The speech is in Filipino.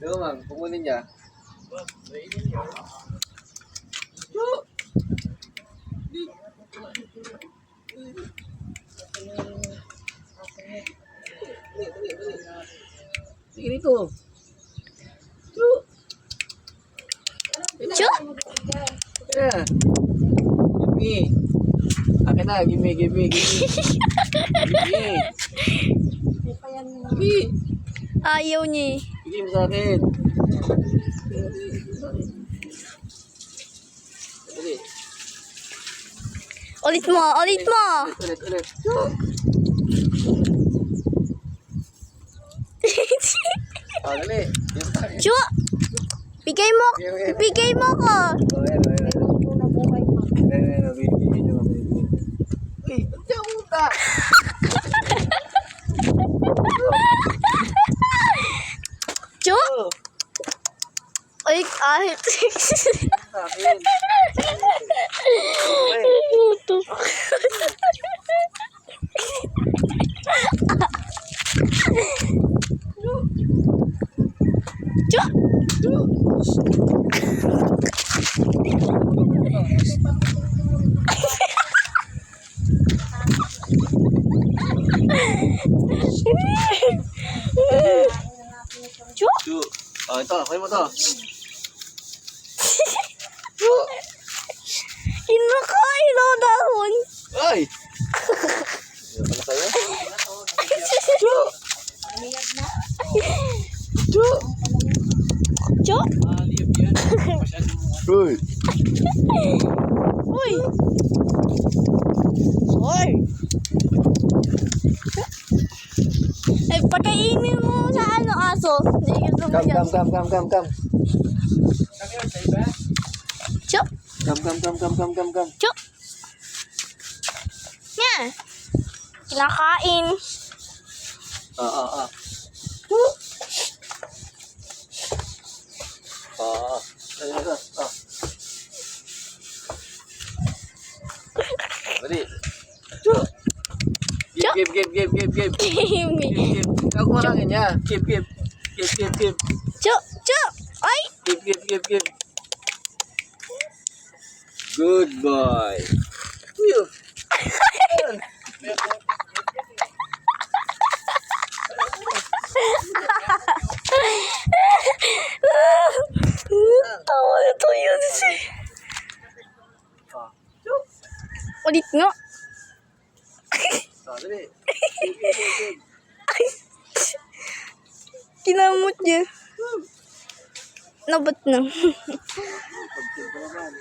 Ikaw, Mang, kukunin niya. Sige dito. Chu? Yeah. Give me. Akin na, give me. Give me. Ayaw niya eh. Bigay mo sa akin. Dali. Ulit mo. Ulit. Dali. Chu! Bigay mo ko. Ayan. Bigay niyo. Uy, diyan uta. Chu! Ay, kahit. Sa akin. Puto. Chu! Chu! Chu. Oh, ito. Kunin mo to. Kinakain o dahon. Ay! Ano pala sa'yo? Chu! Chu! Uy! Uy! Uy! Ay, pagkainin mo sa aso. Hindi gusto mo yan. Come. Chu! Come. Chu! Nya! Kinakain. Chu! Ayun. Dali. Chu! Chu! Give. Kimi. Ako marangin niya. Give. Chu! Chu! Ay! Give. Good boy. Phew. Tawa na to yun. Ulit nga. Dali. Kinamot niya. Nabat na. Pagkita naman.